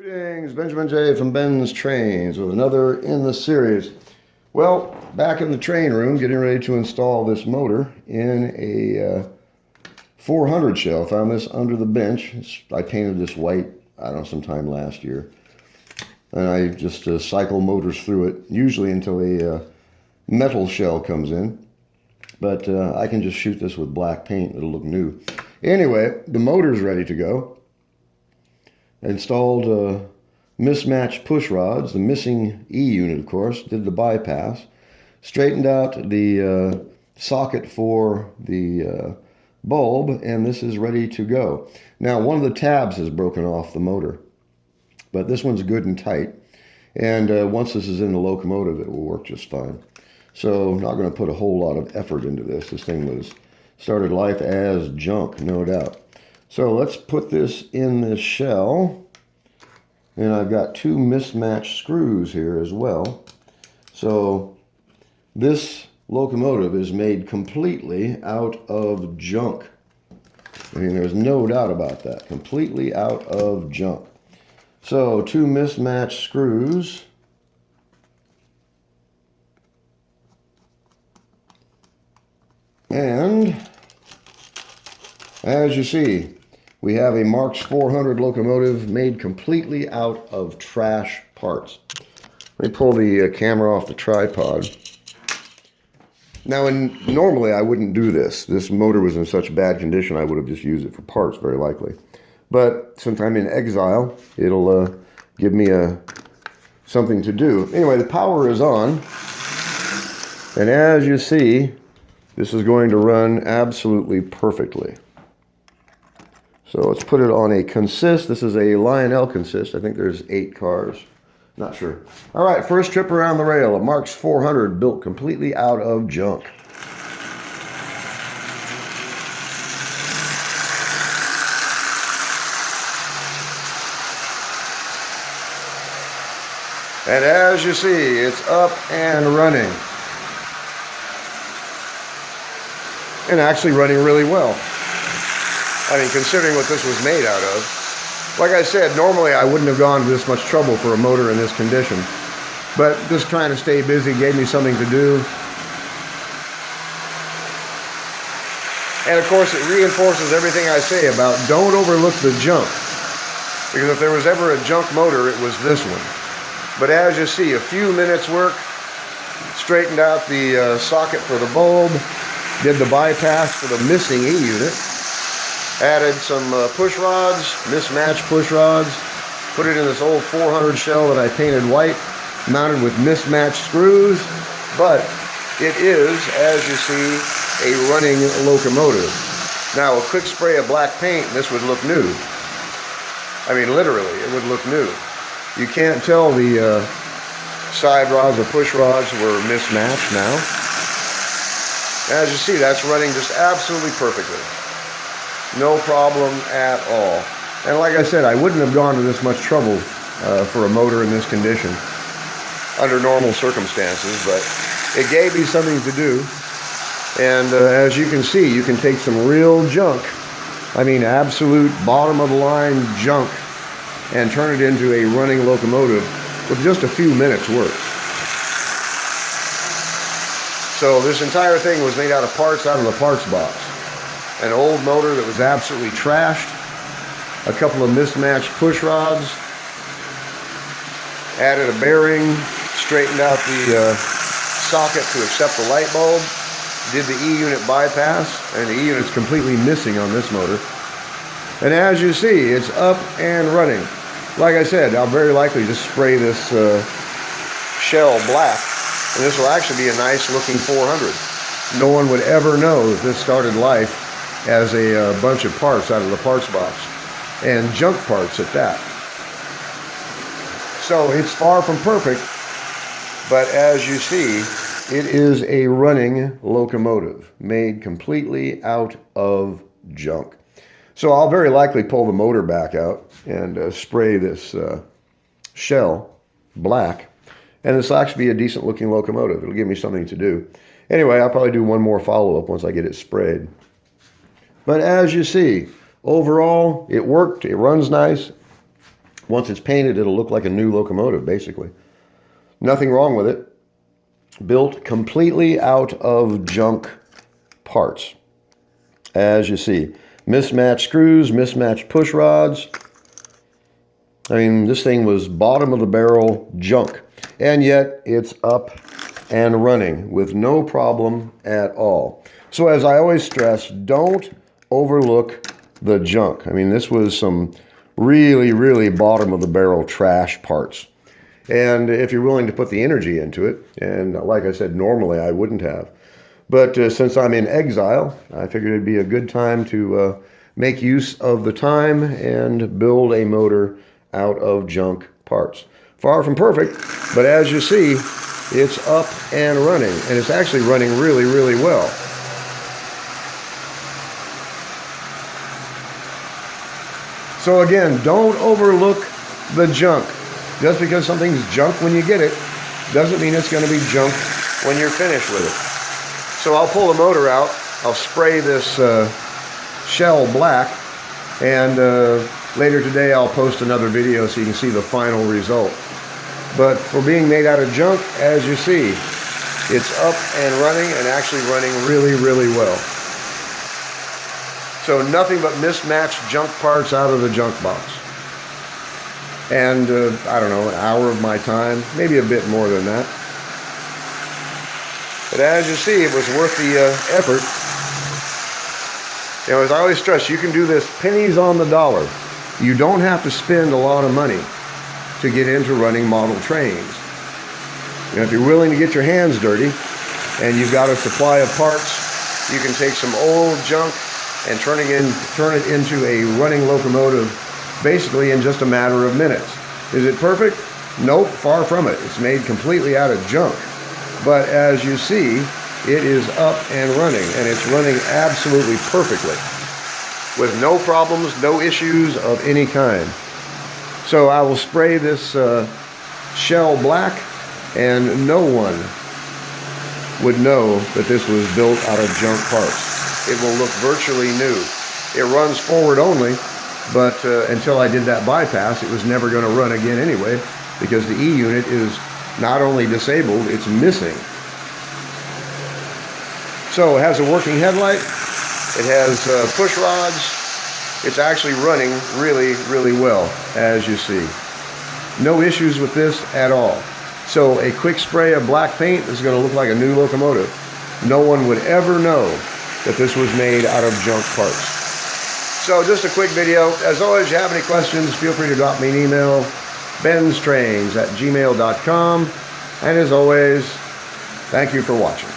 Greetings, Benjamin J. from Ben's Trains with another in the series. Well, back in the train room, getting ready to install this motor in a 400 shell. Found this under the bench. I painted this white, I don't know, sometime last year. And I just cycle motors through it, usually until a metal shell comes in. But I can just shoot this with black paint. It'll look new. Anyway, the motor's ready to go. I installed mismatched push rods, the missing E unit, of course, did the bypass, straightened out the socket for the bulb, and this is ready to go. Now, one of the tabs has broken off the motor, but this one's good and tight, and once this is in the locomotive, it will work just fine. So, not going to put a whole lot of effort into this. This thing started life as junk, no doubt. So let's put this in this shell, and I've got two mismatched screws here as well. So this locomotive is made completely out of junk. I mean, there's no doubt about that. Completely out of junk. So two mismatched screws. And as you see, we have a Marx 400 locomotive made completely out of trash parts. Let me pull the camera off the tripod. Now, normally I wouldn't do this. This motor was in such bad condition I would have just used it for parts, very likely. But since I'm in exile, it'll give me something to do. Anyway, the power is on. And as you see, this is going to run absolutely perfectly. So let's put it on a consist. This is a Lionel consist. I think there's 8 cars. Not sure. All right, first trip around the rail. A Marx 400 built completely out of junk. And as you see, it's up and running. And actually running really well. I mean, considering what this was made out of. Like I said, normally I wouldn't have gone to this much trouble for a motor in this condition. But just trying to stay busy gave me something to do. And of course, it reinforces everything I say about don't overlook the junk. Because if there was ever a junk motor, it was this one. But as you see, a few minutes work, straightened out the socket for the bulb, did the bypass for the missing E unit, added some push rods, mismatched push rods, put it in this old 400 shell that I painted white, mounted with mismatched screws, but it is, as you see, a running locomotive. Now, a quick spray of black paint, this would look new. I mean, literally, it would look new. You can't tell the side rods or push rods were mismatched now. As you see, that's running just absolutely perfectly. No problem at all. And like I said, I wouldn't have gone to this much trouble for a motor in this condition under normal circumstances, but it gave me something to do. And as you can see, you can take some real junk, I mean absolute bottom of the line junk, and turn it into a running locomotive with just a few minutes work. So this entire thing was made out of parts out of the parts box. An old motor that was absolutely trashed, a couple of mismatched push rods, added a bearing, straightened out the socket to accept the light bulb, did the E unit bypass, and the E unit's completely missing on this motor. And as you see, it's up and running. Like I said, I'll very likely just spray this shell black. And this will actually be a nice looking 400. No one would ever know that this started life as a bunch of parts out of the parts box. And junk parts at that. So it's far from perfect. But as you see, it is a running locomotive made completely out of junk. So I'll very likely pull the motor back out and spray this shell black. And this will actually be a decent looking locomotive. It'll give me something to do. Anyway, I'll probably do one more follow-up once I get it sprayed. But as you see, overall, it worked. It runs nice. Once it's painted, it'll look like a new locomotive, basically. Nothing wrong with it. Built completely out of junk parts. As you see, mismatched screws, mismatched push rods. I mean, this thing was bottom of the barrel junk, and yet it's up and running with no problem at all. So as I always stress, don't overlook the junk. I mean, this was some really, really bottom of the barrel trash parts. And if you're willing to put the energy into it, and like I said, normally I wouldn't have. But since I'm in exile, I figured it'd be a good time to make use of the time and build a motor out of junk parts. Far from perfect, but as you see, it's up and running, and it's actually running really, really well. So again, don't overlook the junk. Just because something's junk when you get it, doesn't mean it's going to be junk when you're finished with it. So I'll pull the motor out, I'll spray this shell black, and later today I'll post another video so you can see the final result. But for being made out of junk, as you see, it's up and running, and actually running really, really well. So nothing but mismatched junk parts out of the junk box. And I don't know, an hour of my time, maybe a bit more than that. But as you see, it was worth the effort. You know, as I always stress, you can do this pennies on the dollar. You don't have to spend a lot of money to get into running model trains. You know, if you're willing to get your hands dirty and you've got a supply of parts, you can take some old junk and turn it into a running locomotive basically in just a matter of minutes. Is it perfect? Nope, far from it. It's made completely out of junk. But as you see, it is up and running, and it's running absolutely perfectly with no problems, no issues of any kind. So I will spray this shell black, and no one would know that this was built out of junk parts. It will look virtually new. It runs forward only, but until I did that bypass, it was never going to run again anyway, because the E unit is not only disabled, it's missing. So it has a working headlight, it has push rods. It's actually running really, really well, as you see. No issues with this at all. So a quick spray of black paint is going to look like a new locomotive. No one would ever know that this was made out of junk parts. So just a quick video. As always, if you have any questions, feel free to drop me an email, BENZTRAINZ@gmail.com. And as always, thank you for watching.